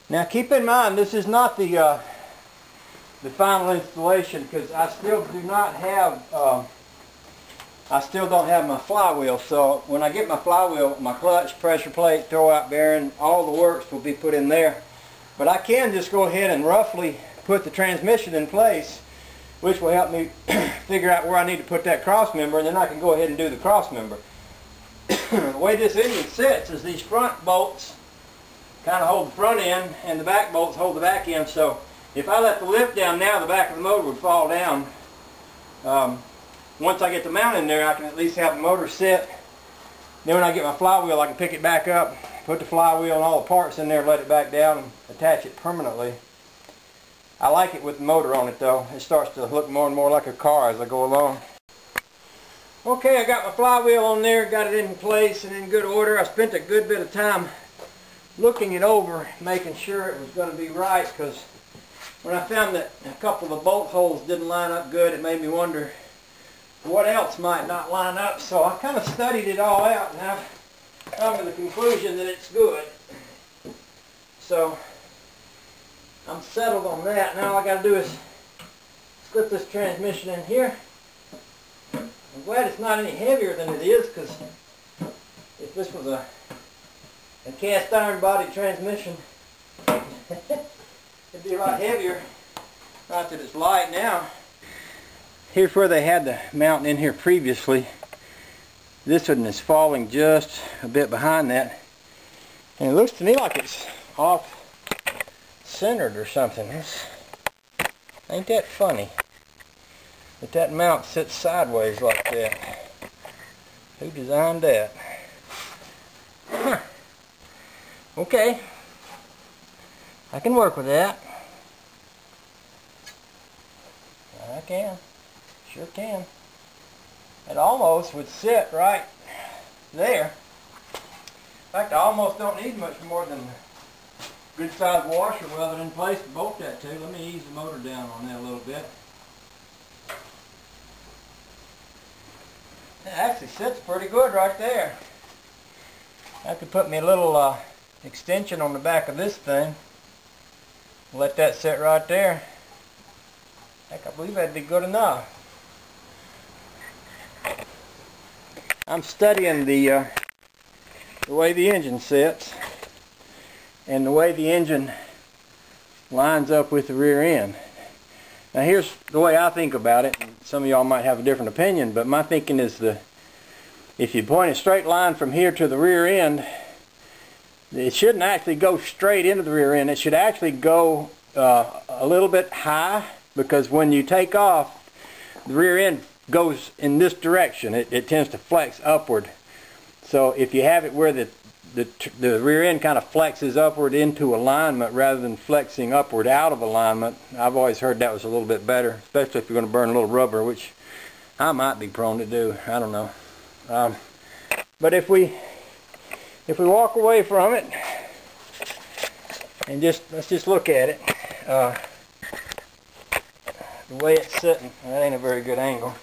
Now keep in mind, this is not the final installation, because I still do not have, I still don't have my flywheel. So when I get my flywheel, my clutch, pressure plate, throwout bearing, all the works will be put in there. But I can just go ahead and roughly put the transmission in place, which will help me figure out where I need to put that cross member, and then I can go ahead and do the cross member. The way this engine sits is these front bolts kind of hold the front end, and the back bolts hold the back end. So if I let the lift down now, the back of the motor would fall down. Once I get the mount in there, I can at least have the motor sit. Then when I get my flywheel, I can pick it back up, put the flywheel and all the parts in there, let it back down, and attach it permanently. I like it with the motor on it though. It starts to look more and more like a car as I go along. Okay, I got my flywheel on there, got it in place and in good order. I spent a good bit of time looking it over, making sure it was going to be right, because when I found that a couple of the bolt holes didn't line up good, it made me wonder what else might not line up. So I kind of studied it all out, and I've come to the conclusion that it's good. So I'm settled on that. Now all I got to do is slip this transmission in here. I'm glad it's not any heavier than it is, because if this was a cast iron body transmission, it'd be a lot heavier. Not that it's light now. Here's where they had the mount in here previously. This one is falling just a bit behind that, and it looks to me like it's off centered or something. Ain't that funny that that mount sits sideways like that? Who designed that? Huh. Okay, I can work with that. I can, sure can. It almost would sit right there. In fact, I almost don't need much more than a good sized washer welded in place to bolt that to. Let me ease the motor down on that a little bit. It actually sits pretty good right there. I could put me a little extension on the back of this thing. Let that sit right there. Heck, I believe that'd be good enough. I'm studying the way the engine sits and the way the engine lines up with the rear end. Now here's the way I think about it. Some of y'all might have a different opinion, but my thinking is if you point a straight line from here to the rear end, it shouldn't actually go straight into the rear end. It should actually go a little bit high, because when you take off, the rear end goes in this direction. It tends to flex upward. So if you have it where the rear end kind of flexes upward into alignment rather than flexing upward out of alignment, I've always heard that was a little bit better, especially if you're going to burn a little rubber, which I might be prone to do. I don't know. But if we walk away from it and let's just look at it, the way it's sitting, that ain't a very good angle.